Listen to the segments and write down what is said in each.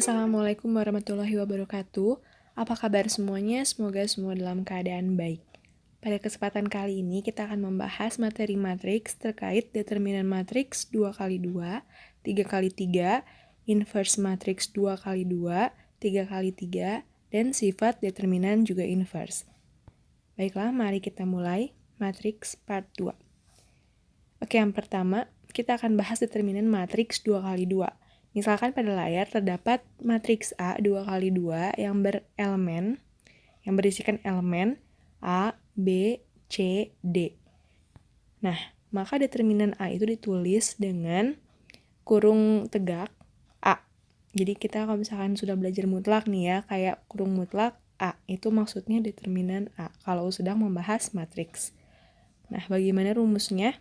Assalamualaikum warahmatullahi wabarakatuh. Apa kabar semuanya? Semoga semua dalam keadaan baik. Pada kesempatan kali ini kita akan membahas materi matriks terkait determinan matriks 2x2, 3x3, inverse matriks 2x2, 3x3, dan sifat determinan juga inverse. Baiklah, mari kita mulai matriks part 2. Oke, yang pertama, kita akan bahas determinan matriks 2x2. Misalkan pada layar terdapat matriks A 2x2 yang berisikan elemen A, B, C, D. Nah, maka determinan A itu ditulis dengan kurung tegak A. Jadi kita kalau misalkan sudah belajar mutlak nih ya, kayak kurung mutlak A, itu maksudnya determinan A kalau sedang membahas matriks. Nah, bagaimana rumusnya?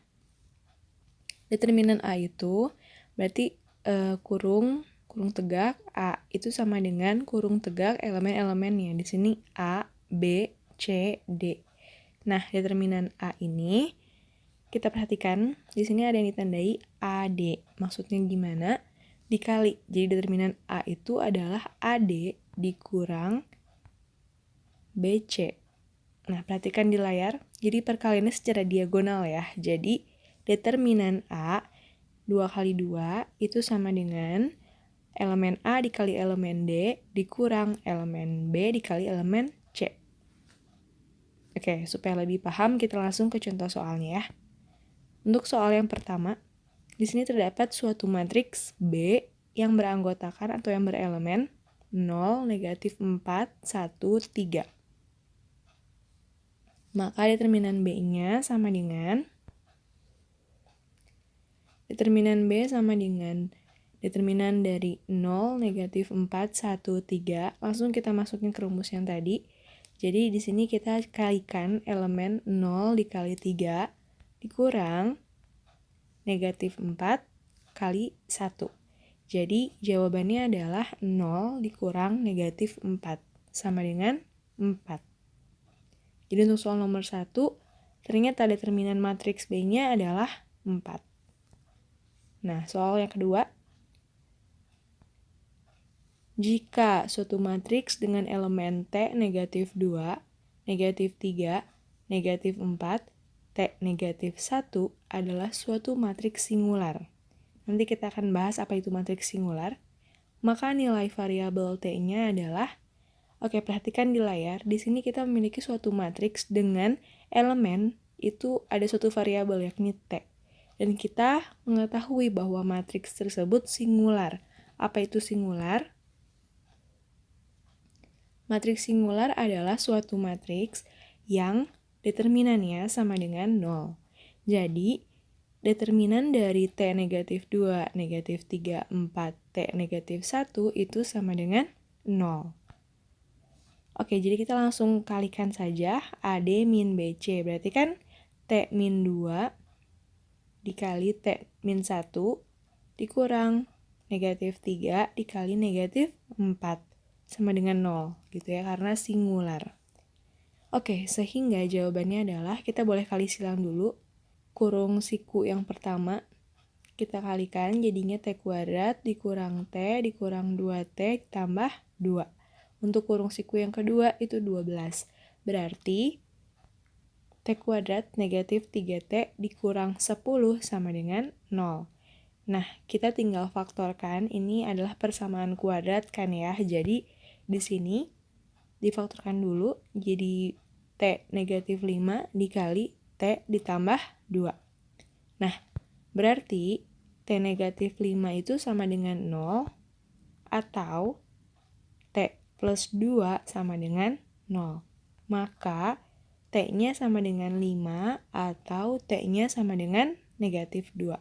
Determinan A itu berarti kurung tegak A itu sama dengan kurung tegak elemen-elemennya. Di sini A, B, C, D. Nah, determinan A ini kita perhatikan di sini ada yang ditandai AD. Maksudnya gimana? Dikali. Jadi determinan A itu adalah AD dikurang BC. Nah, perhatikan di layar. Jadi perkaliannya secara diagonal ya. Jadi determinan A 2x2 itu sama dengan elemen A dikali elemen D dikurang elemen B dikali elemen C. Oke, supaya lebih paham kita langsung ke contoh soalnya ya. Untuk soal yang pertama, di sini terdapat suatu matriks B yang beranggotakan atau yang berelemen 0, negatif 4, 1, 3. Maka determinan B-nya sama dengan determinan B sama dengan determinan dari 0, negatif 4, 1, 3. Langsung kita masukin ke rumus yang tadi. Jadi di sini kita kalikan elemen 0 dikali 3 dikurang negatif 4 kali 1. Jadi jawabannya adalah 0 dikurang negatif 4 sama dengan 4. Jadi untuk soal nomor 1, ternyata determinan matriks B-nya adalah 4. Nah, soal yang kedua. Jika suatu matriks dengan elemen T negatif 2, negatif 3, negatif 4, T negatif 1 adalah suatu matriks singular. Nanti kita akan bahas apa itu matriks singular. Maka nilai variabel T-nya adalah, oke, perhatikan di layar, di sini kita memiliki suatu matriks dengan elemen itu ada suatu variabel yakni T. Dan kita mengetahui bahwa matriks tersebut singular. Apa itu singular? Matriks singular adalah suatu matriks yang determinannya sama dengan 0. Jadi, determinan dari T negatif 2, negatif 3, 4, T negatif 1 itu sama dengan 0. Oke, jadi kita langsung kalikan saja AD min BC. Berarti kan T min 2 dikali T min 1 dikurang negatif 3 dikali negatif 4 sama dengan 0 gitu ya, karena singular. Oke, sehingga jawabannya adalah kita boleh kali silang dulu. Kurung siku yang pertama kita kalikan jadinya T kuadrat dikurang T dikurang 2T tambah 2. Untuk kurung siku yang kedua itu 12. Berarti T kuadrat negatif 3T dikurang 10 sama dengan 0. Nah, kita tinggal faktorkan, ini adalah persamaan kuadrat kan ya. Jadi, di sini difaktorkan dulu, jadi T negatif 5 dikali T ditambah 2. Nah, berarti T negatif 5 itu sama dengan 0, atau T plus 2 sama dengan 0. Maka T-nya sama dengan 5 atau T-nya sama dengan negatif 2.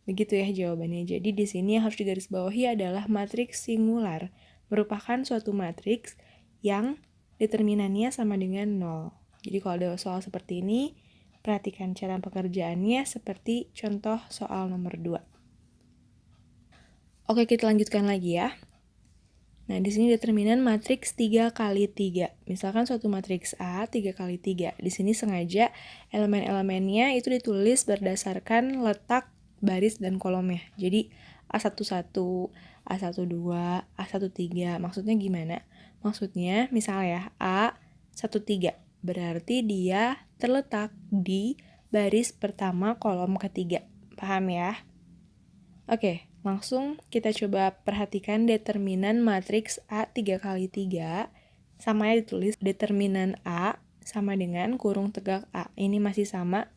Begitu ya jawabannya. Jadi di sini yang harus digarisbawahi adalah matriks singular, merupakan suatu matriks yang determinannya sama dengan 0. Jadi kalau ada soal seperti ini, perhatikan cara pengerjaannya seperti contoh soal nomor 2. Oke, kita lanjutkan lagi ya. Nah, di sini determinan matriks 3 kali 3. Misalkan suatu matriks A 3 kali 3. Di sini sengaja elemen-elemennya itu ditulis berdasarkan letak baris dan kolomnya. Jadi A11, A12, A13. Maksudnya gimana? Maksudnya misal ya A13, berarti dia terletak di baris pertama kolom ketiga. Paham ya? Oke, langsung kita coba perhatikan determinan matriks A 3 kali 3. Sama ya ditulis determinan A sama dengan kurung tegak A. Ini masih sama.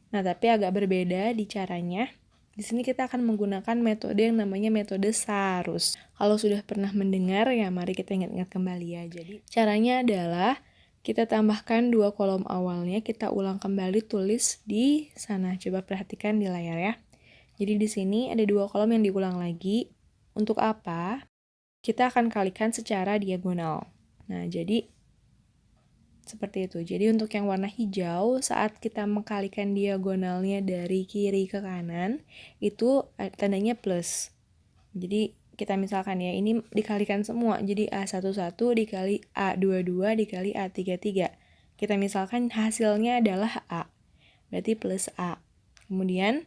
Nah, tapi agak berbeda di caranya. Di sini kita akan menggunakan metode yang namanya metode Sarus. Kalau sudah pernah mendengar, ya mari kita ingat-ingat kembali ya. Jadi, caranya adalah kita tambahkan 2 kolom awalnya, kita ulang kembali tulis di sana. Coba perhatikan di layar ya. Jadi di sini ada 2 kolom yang diulang lagi. Untuk apa? Kita akan kalikan secara diagonal. Nah, jadi seperti itu. Jadi untuk yang warna hijau, saat kita mengkalikan diagonalnya dari kiri ke kanan, itu tandanya plus. Jadi kita misalkan ya, ini dikalikan semua. Jadi A11 dikali A22 dikali A33. Kita misalkan hasilnya adalah A. Berarti plus A. Kemudian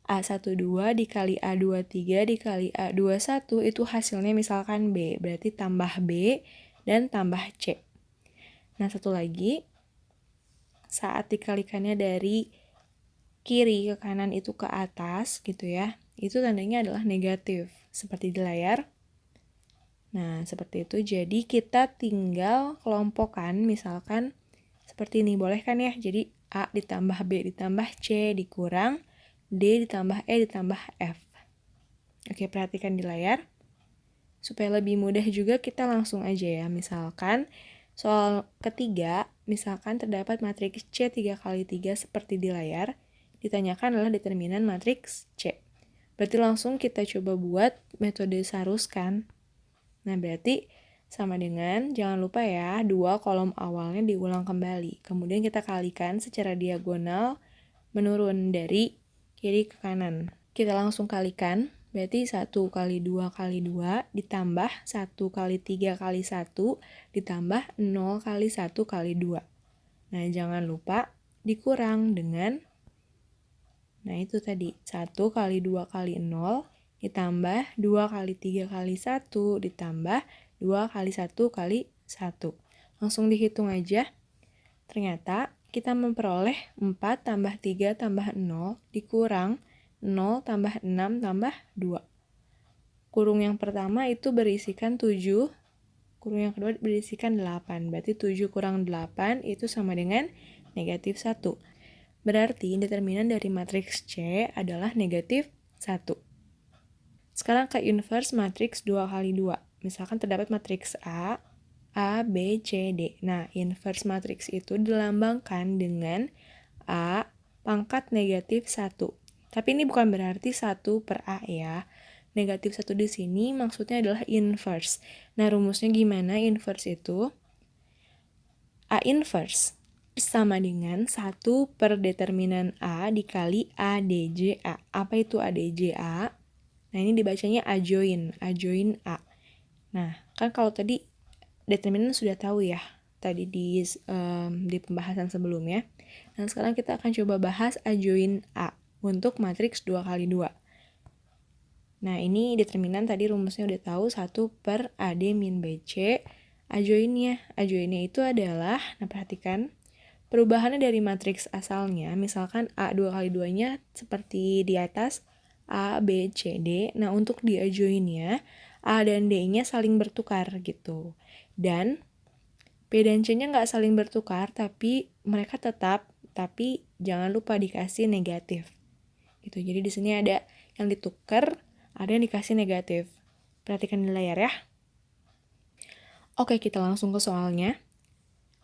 A12 dikali A23 dikali A21 itu hasilnya misalkan B. Berarti tambah B dan tambah C. Nah, satu lagi, saat dikalikannya dari kiri ke kanan itu ke atas gitu ya, itu tandanya adalah negatif, seperti di layar. Nah, seperti itu. Jadi kita tinggal kelompokkan, misalkan seperti ini, boleh kan ya? Jadi A ditambah B ditambah C dikurang D ditambah E ditambah F. Oke, perhatikan di layar. Supaya lebih mudah juga kita langsung aja ya, misalkan soal ketiga, misalkan terdapat matriks C 3 kali 3 seperti di layar, ditanyakan adalah determinan matriks C. Berarti langsung kita coba buat metode Sarus kan. Nah, berarti sama dengan, jangan lupa ya, 2 kolom awalnya diulang kembali. Kemudian kita kalikan secara diagonal menurun dari kiri ke kanan. Kita langsung kalikan. Berarti 1 kali 2 kali 2 ditambah 1 kali 3 kali 1 ditambah 0 kali 1 kali 2. Nah, jangan lupa dikurang dengan, nah itu tadi, 1 kali 2 kali 0 ditambah 2 kali 3 kali 1 ditambah 2 kali 1 kali 1. Langsung dihitung aja. Ternyata kita memperoleh 4 tambah 3 tambah 0 dikurang 0 tambah 6 tambah 2. Kurung yang pertama itu berisikan 7, kurung yang kedua berisikan 8. Berarti 7 kurang 8 itu sama dengan negatif 1. Berarti determinan dari matriks C adalah negatif 1. Sekarang ke inverse matriks 2 kali 2. Misalkan terdapat matriks A, B, C, D. Nah, inverse matriks itu dilambangkan dengan A pangkat negatif 1. Tapi ini bukan berarti 1 per A ya. Negatif 1 di sini maksudnya adalah inverse. Nah, rumusnya gimana inverse itu? A inverse sama dengan 1 per determinan A dikali ADJA. Apa itu ADJA? Nah, ini dibacanya A join A. Nah, kan kalau tadi determinan sudah tahu ya, tadi di pembahasan sebelumnya. Nah, sekarang kita akan coba bahas A join A untuk matriks 2 kali 2. Nah, ini determinan tadi rumusnya udah tahu 1 per AD min BC. A join-nya itu adalah, nah perhatikan, perubahannya dari matriks asalnya, misalkan A 2 kali 2-nya seperti di atas, A, B, C, D. Nah, untuk di A join-nya, A dan D-nya saling bertukar gitu. Dan P dan C-nya nggak saling bertukar, tapi mereka tetap, tapi jangan lupa dikasih negatif. Gitu. Jadi di sini ada yang ditukar, ada yang dikasih negatif. Perhatikan di layar ya. Oke, kita langsung ke soalnya.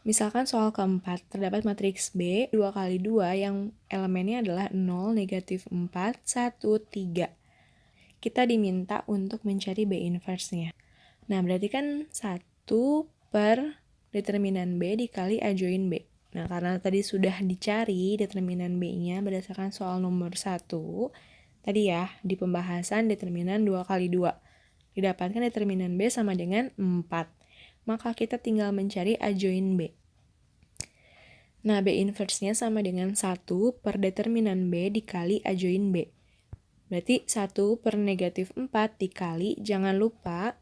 Misalkan soal keempat, terdapat matriks B 2 kali 2 yang elemennya adalah 0, negatif 4, 1, 3. Kita diminta untuk mencari B inverse-nya. Nah, berarti kan 1 per determinan B dikali A join B. Nah, karena tadi sudah dicari determinan B-nya berdasarkan soal nomor 1, tadi ya, di pembahasan determinan 2 kali 2. Didapatkan determinan B sama dengan 4. Maka kita tinggal mencari A join B. Nah, B inverse-nya sama dengan 1 per determinan B dikali A join B. Berarti 1 per negatif 4 dikali, jangan lupa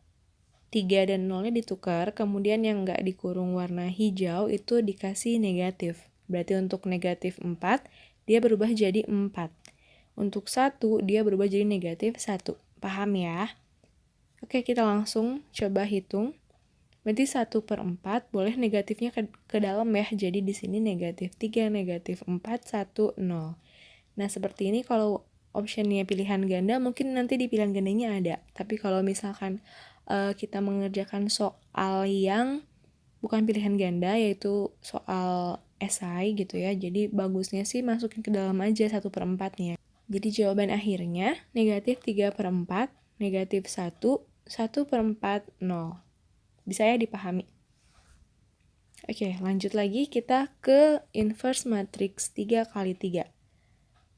3 dan 0-nya ditukar, kemudian yang nggak dikurung warna hijau itu dikasih negatif. Berarti untuk negatif 4, dia berubah jadi 4. Untuk 1, dia berubah jadi negatif 1. Paham ya? Oke, kita langsung coba hitung. Berarti 1 per 4, boleh negatifnya ke dalam ya. Jadi di sini negatif 3, negatif 4, 1, 0. Nah, seperti ini kalau optionnya pilihan ganda, mungkin nanti di pilihan gandanya ada. Tapi kalau misalkan kita mengerjakan soal yang bukan pilihan ganda, yaitu soal esai gitu ya, jadi bagusnya sih masukin ke dalam aja 1 per 4-nya. Jadi jawaban akhirnya negatif 3 per 4, negatif 1, 1 per 4, 0. Bisa ya dipahami? Oke, lanjut lagi kita ke inverse matriks 3 kali 3.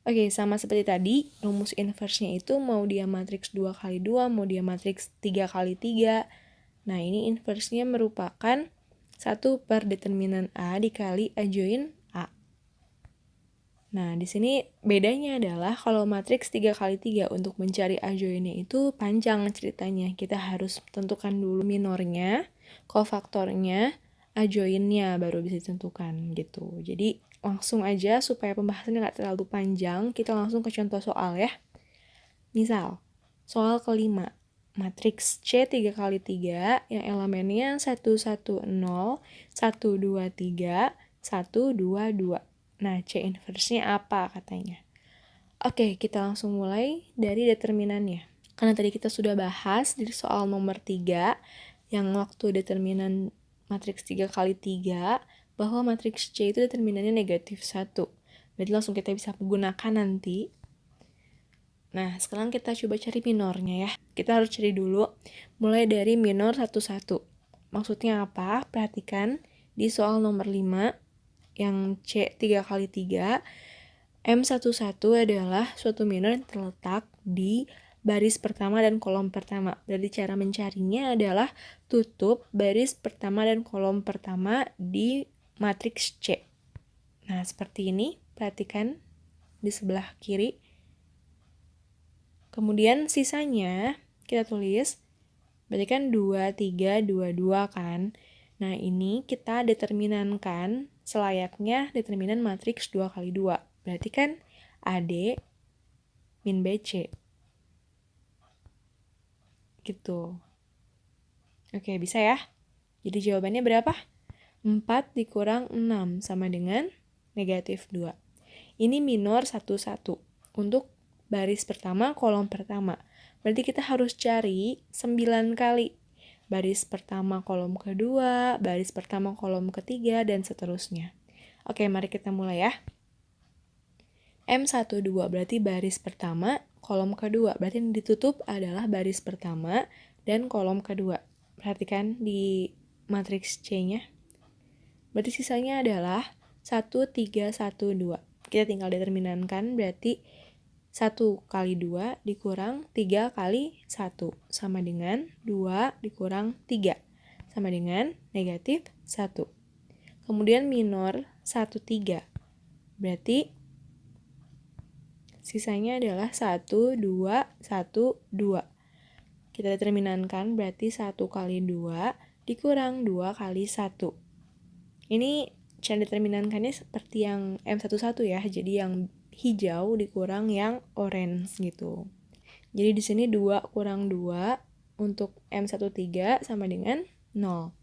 Oke, sama seperti tadi, rumus inverse-nya itu mau dia matriks 2 kali 2, mau dia matriks 3 kali 3. Nah, ini inverse-nya merupakan 1 per determinan A dikali A join A. Nah, di sini bedanya adalah kalau matriks 3 kali 3 untuk mencari A join-nya itu panjang ceritanya. Kita harus tentukan dulu minornya, kofaktornya, A join-nya baru bisa ditentukan gitu. Jadi, langsung aja supaya pembahasannya nggak terlalu panjang, kita langsung ke contoh soal ya. Misal, soal kelima, matriks C 3 kali 3 yang elemennya 1, 1, 0, 1, 2, 3, 1, 2, 2. Nah, C inverse-nya apa katanya? Oke, kita langsung mulai dari determinannya. Karena tadi kita sudah bahas di soal nomor 3, yang waktu determinan matriks 3 kali 3, bahwa matriks C itu determinannya negatif 1. Berarti langsung kita bisa gunakan nanti. Nah, sekarang kita coba cari minornya ya. Kita harus cari dulu, mulai dari minor 1, 1. Maksudnya apa? Perhatikan di soal nomor 5, yang C 3 kali 3, M11 adalah suatu minor yang terletak di baris pertama dan kolom pertama. Berarti cara mencarinya adalah tutup baris pertama dan kolom pertama di matriks C. Nah, seperti ini. Perhatikan di sebelah kiri. Kemudian sisanya kita tulis, berarti kan 2, 3, 2, 2 kan. Nah, ini kita determinankan selayaknya determinan matriks 2 kali 2. Berarti kan AD min BC. Gitu. Oke, bisa ya? Jadi jawabannya berapa? 4 dikurang 6 sama dengan negatif 2. Ini minor 1, 1. Untuk baris pertama, kolom pertama. Berarti kita harus cari 9 kali. Baris pertama, kolom kedua, baris pertama, kolom ketiga, dan seterusnya. Oke, mari kita mulai ya. M12 berarti baris pertama, kolom kedua. Berarti yang ditutup adalah baris pertama dan kolom kedua. Perhatikan di matriks C-nya. Berarti sisanya adalah 1, 3, 1, 2. Kita tinggal determinankan, berarti 1 kali 2 dikurang 3 kali 1. Sama dengan 2 dikurang 3. Sama dengan negatif 1. Kemudian minor 1, 3. Berarti sisanya adalah 1, 2, 1, 2. Kita determinankan, berarti 1 kali 2 dikurang 2 kali 1. Ini cara determinankannya seperti yang M11 ya, jadi yang hijau dikurang yang orange gitu. Jadi di sini 2 kurang 2 untuk M13 sama dengan 0.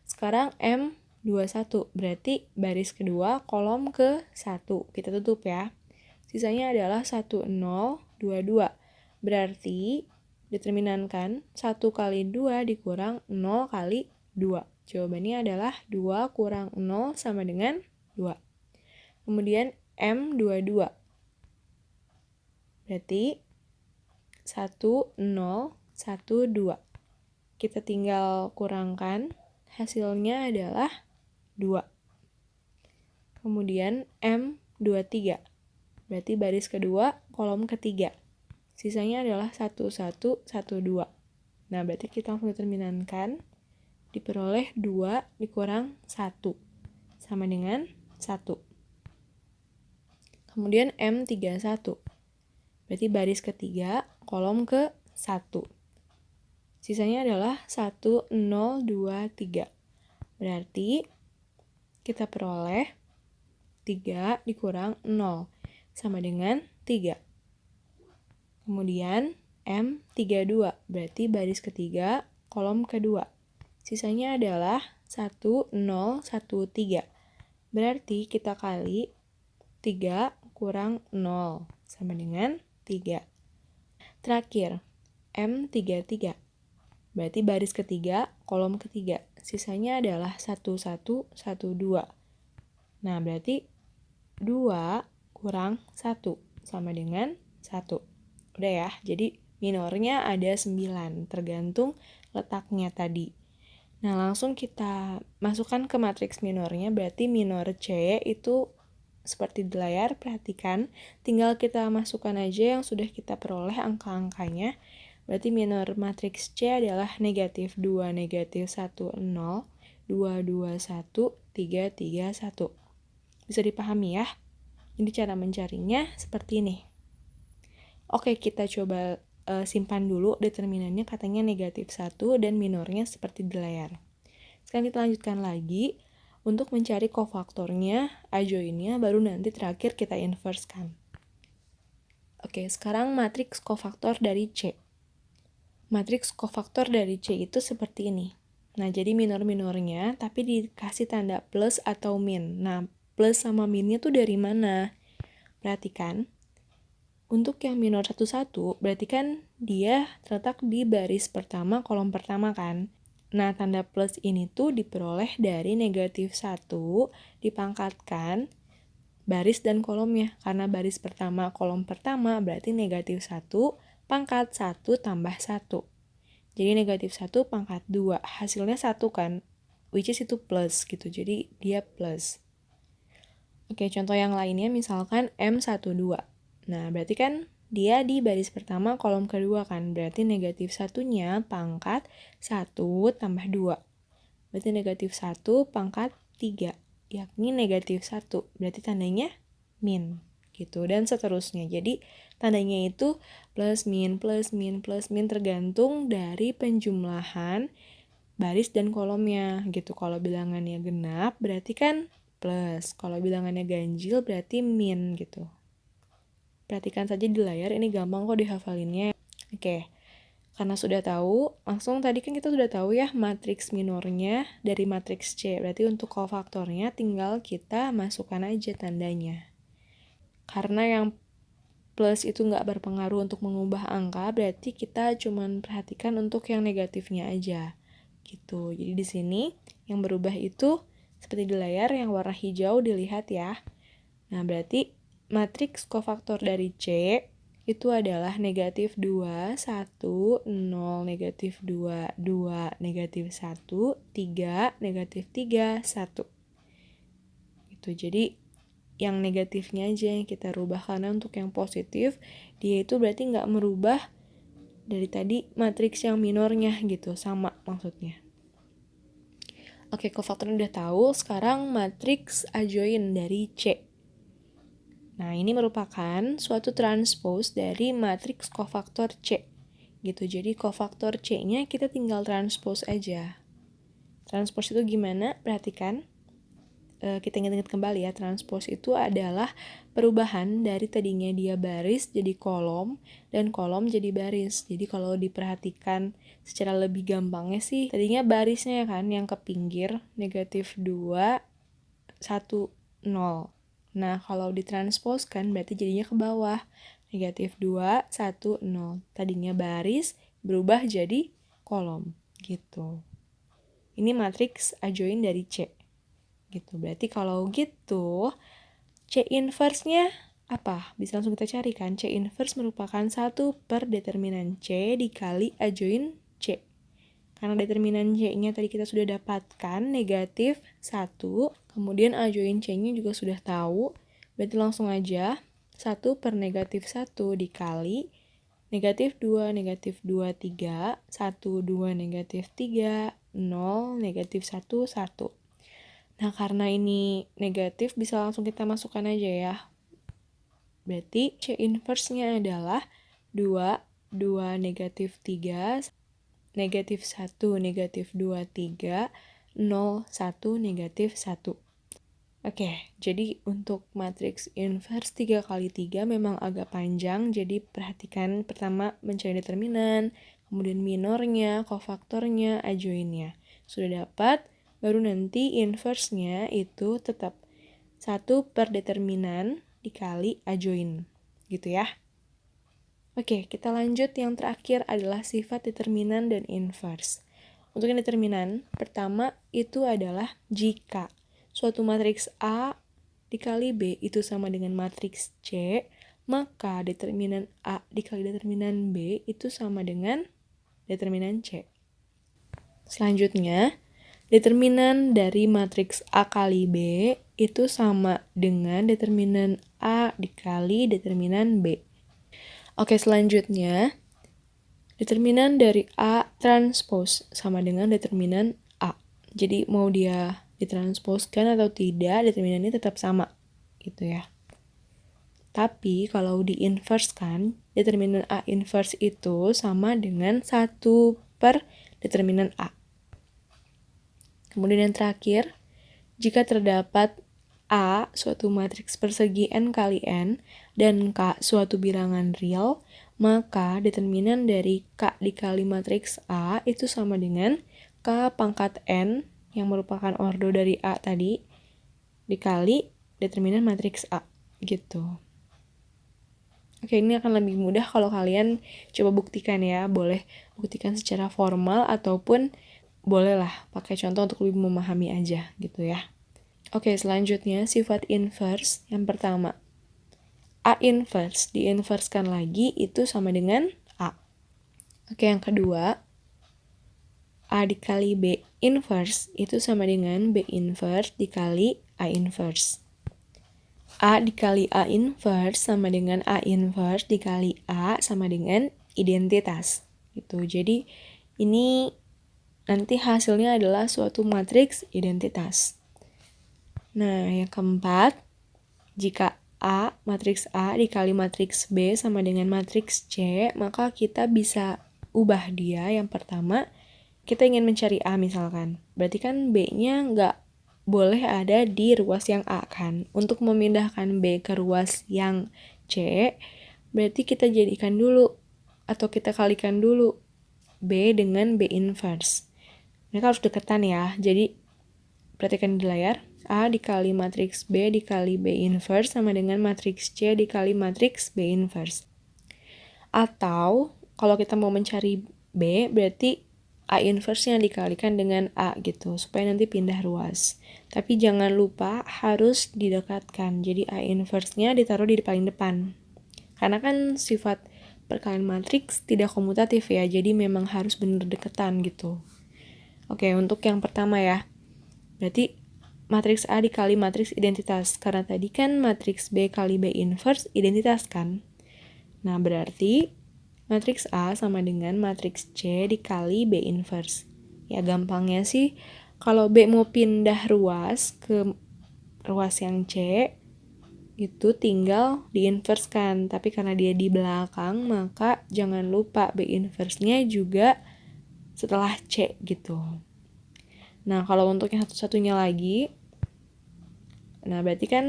Sekarang M21, berarti baris kedua kolom ke 1. Kita tutup ya. Sisanya adalah 1, 0, 2, 2. Berarti determinankan 1 kali 2 dikurang 0 kali 2. Jawabannya adalah 2 kurang 0 sama dengan 2. Kemudian M22. Berarti 1, 0, 1, 2. Kita tinggal kurangkan, hasilnya adalah 2. Kemudian M23. Berarti baris kedua, kolom ketiga. Sisanya adalah 1, 1, 1, 2. Nah, berarti kita langsung determinankan, diperoleh 2 dikurang 1. Sama dengan 1. Kemudian M31. Berarti baris ketiga, kolom ke 1. Sisanya adalah 1, 0, 2, 3. Berarti kita peroleh 3 dikurang 0 sama dengan 3. Kemudian M32, berarti baris ketiga, kolom kedua. Sisanya adalah 1, 0, 1, 3. Berarti kita kali 3 kurang 0 sama dengan 3. Terakhir, M33. Berarti baris ketiga, kolom ketiga. Sisanya adalah 1, 1, 1, 2. Nah, berarti 2 kurang 1 sama dengan 1. Udah ya, jadi minornya ada 9, tergantung letaknya tadi. Nah, langsung kita masukkan ke matriks minornya, berarti minor C itu seperti di layar, perhatikan. Tinggal kita masukkan aja yang sudah kita peroleh angka-angkanya. Berarti minor matriks C adalah negatif 2, negatif 1, 0, 2, 2, 1, 3, 3, 1. Bisa dipahami ya? Jadi cara mencarinya seperti ini. Oke, kita coba simpan dulu determinannya, katanya negatif 1 dan minornya seperti di layar. Sekarang kita lanjutkan lagi untuk mencari kofaktornya, adjoinnya, baru nanti terakhir kita inversekan. Oke, sekarang matriks kofaktor dari C. Matriks kofaktor dari C itu seperti ini. Nah, jadi minor-minornya tapi dikasih tanda plus atau min. Nah, plus sama minnya tuh dari mana? Perhatikan. Untuk yang minor 1-1, berarti kan dia terletak di baris pertama, kolom pertama kan. Nah, tanda plus ini tuh diperoleh dari negatif 1 dipangkatkan baris dan kolomnya. Karena baris pertama, kolom pertama berarti negatif 1 pangkat 1 tambah 1. Jadi negatif 1 pangkat 2. Hasilnya 1 kan, which is itu plus gitu. Jadi dia plus. Oke, contoh yang lainnya misalkan M12. Nah, berarti kan dia di baris pertama kolom kedua kan. Berarti negatif 1-nya pangkat 1 tambah 2. Berarti negatif 1 pangkat 3. Yakni negatif 1. Berarti tandanya min. Gitu. Dan seterusnya. Jadi tandanya itu plus min, plus min, plus min. Tergantung dari penjumlahan baris dan kolomnya. Gitu. Kalau bilangannya genap berarti kan plus. Kalau bilangannya ganjil berarti min gitu. Perhatikan saja di layar, ini gampang kok dihafalinnya. Oke, karena sudah tahu, langsung tadi kan kita sudah tahu ya matriks minornya dari matriks C. Berarti untuk kofaktornya tinggal kita masukkan aja tandanya. Karena yang plus itu nggak berpengaruh untuk mengubah angka, berarti kita cuma perhatikan untuk yang negatifnya aja. Gitu. Jadi di sini yang berubah itu seperti di layar yang warna hijau dilihat ya. Nah, berarti matriks kofaktor dari C itu adalah negatif 2, 1, 0, negatif 2, 2, negatif 1, 3, negatif 3, 1. Gitu. Jadi yang negatifnya aja yang kita rubah, karena untuk yang positif dia itu berarti nggak merubah dari tadi matriks yang minornya gitu, sama maksudnya. Oke, kofaktor udah tahu, sekarang matriks adjoin dari C. Nah, ini merupakan suatu transpose dari matriks kofaktor C. Gitu. Jadi kofaktor C-nya kita tinggal transpose aja. Transpose itu gimana? Perhatikan. Kita ingat-ingat kembali ya, transpose itu adalah perubahan dari tadinya dia baris jadi kolom dan kolom jadi baris. Jadi kalau diperhatikan secara lebih gampangnya sih, tadinya barisnya kan yang ke pinggir negatif 2, 1, 0. Nah, kalau ditransposkan berarti jadinya ke bawah. Negatif 2, 1, 0. Tadinya baris, berubah jadi kolom. Gitu. Ini matriks adjoin dari C. Gitu. Berarti kalau gitu, C inverse-nya apa? Bisa langsung kita cari kan. C inverse merupakan 1 per determinan C dikali adjoin C. Karena determinan C-nya tadi kita sudah dapatkan negatif 1, kemudian adjoin C-nya juga sudah tahu, berarti langsung aja 1 per negatif 1 dikali negatif 2, negatif 2, 3, 1, 2, negatif 3, 0, negatif 1, 1. Nah, karena ini negatif bisa langsung kita masukkan aja ya. Berarti C inverse-nya adalah 2, 2, negatif 3, negatif 1, negatif 2, 3, 0, 1, negatif 1. Oke, jadi untuk matriks inverse 3 kali 3 memang agak panjang, jadi perhatikan pertama mencari determinan, kemudian minornya, kofaktornya, adjoinnya. Sudah dapat, baru nanti inverse-nya itu tetap 1 per determinan dikali adjoin, gitu ya. Oke, kita lanjut. Yang terakhir adalah sifat determinan dan inverse. Untuk yang determinan, pertama itu adalah jika suatu matriks A dikali B itu sama dengan matriks C, maka determinan A dikali determinan B itu sama dengan determinan C. Selanjutnya, determinan dari matriks A kali B itu sama dengan determinan A dikali determinan B. Oke, selanjutnya, determinan dari A transpose sama dengan determinan A. Jadi mau dia ditransposkan atau tidak, determinannya tetap sama, gitu ya. Tapi kalau di-inverse-kan, determinan A inverse itu sama dengan 1 per determinan A. Kemudian yang terakhir, jika terdapat A suatu matriks persegi n kali n dan K suatu bilangan real, maka determinan dari K dikali matriks A itu sama dengan K pangkat n yang merupakan ordo dari A tadi dikali determinan matriks A gitu. Oke, ini akan lebih mudah kalau kalian coba buktikan ya. Boleh buktikan secara formal ataupun bolehlah pakai contoh untuk lebih memahami aja gitu ya. Oke, selanjutnya sifat inverse yang pertama. A inverse di-inversekan lagi itu sama dengan A. Oke, yang kedua, A dikali B inverse itu sama dengan B inverse dikali A inverse. A dikali A inverse sama dengan A inverse dikali A sama dengan identitas. Gitu. Jadi ini nanti hasilnya adalah suatu matriks identitas. Nah, yang keempat, jika matriks A dikali matriks B sama dengan matriks C, maka kita bisa ubah dia. Yang pertama, kita ingin mencari A misalkan. Berarti kan B-nya nggak boleh ada di ruas yang A kan. Untuk memindahkan B ke ruas yang C, berarti kita jadikan dulu atau kita kalikan dulu B dengan B inverse. Mereka harus deketan ya. Jadi perhatikan di layar. A dikali matriks B dikali B inverse sama dengan matriks C dikali matriks B inverse. Atau kalau kita mau mencari B, berarti A inverse-nya dikalikan dengan A gitu, supaya nanti pindah ruas. Tapi jangan lupa harus didekatkan. Jadi A inverse-nya ditaruh di paling depan. Karena kan sifat perkalian matriks tidak komutatif ya, jadi memang harus benar deketan gitu. Oke, untuk yang pertama ya. Berarti matriks A dikali matriks identitas. Karena tadi kan matriks B kali B inverse identitas kan. Nah, berarti matriks A sama dengan matriks C dikali B inverse. Ya, gampangnya sih, kalau B mau pindah ruas ke ruas yang C, itu tinggal di-inverse-kan. Tapi karena dia di belakang, maka jangan lupa B inverse-nya juga setelah C gitu. Nah, kalau untuk yang satu-satunya lagi, nah berarti kan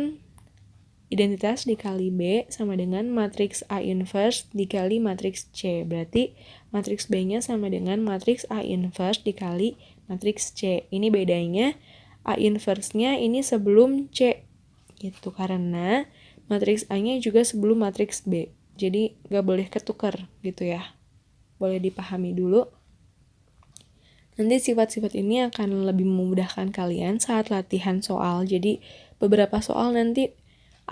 identitas dikali B sama dengan matriks A inverse dikali matriks C. Berarti matriks B-nya sama dengan matriks A inverse dikali matriks C. Ini bedanya A inverse-nya ini sebelum C. Gitu, karena matriks A-nya juga sebelum matriks B. Jadi gak boleh ketukar gitu ya. Boleh dipahami dulu. Nanti sifat-sifat ini akan lebih memudahkan kalian saat latihan soal. Jadi beberapa soal nanti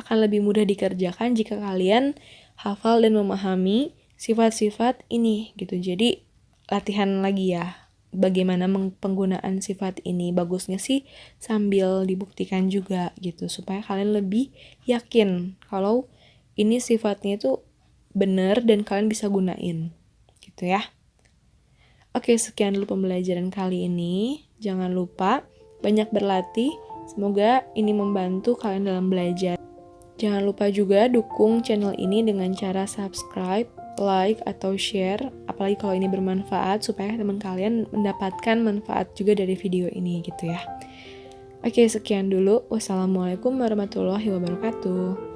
akan lebih mudah dikerjakan jika kalian hafal dan memahami sifat-sifat ini gitu. Jadi latihan lagi ya bagaimana penggunaan sifat ini. Bagusnya sih sambil dibuktikan juga gitu supaya kalian lebih yakin kalau ini sifatnya itu benar dan kalian bisa gunain gitu ya. Oke, sekian dulu pembelajaran kali ini. Jangan lupa banyak berlatih. Semoga ini membantu kalian dalam belajar. Jangan lupa juga dukung channel ini dengan cara subscribe, like, atau share, apalagi kalau ini bermanfaat supaya teman kalian mendapatkan manfaat juga dari video ini gitu ya. Oke, sekian dulu. Wassalamualaikum warahmatullahi wabarakatuh.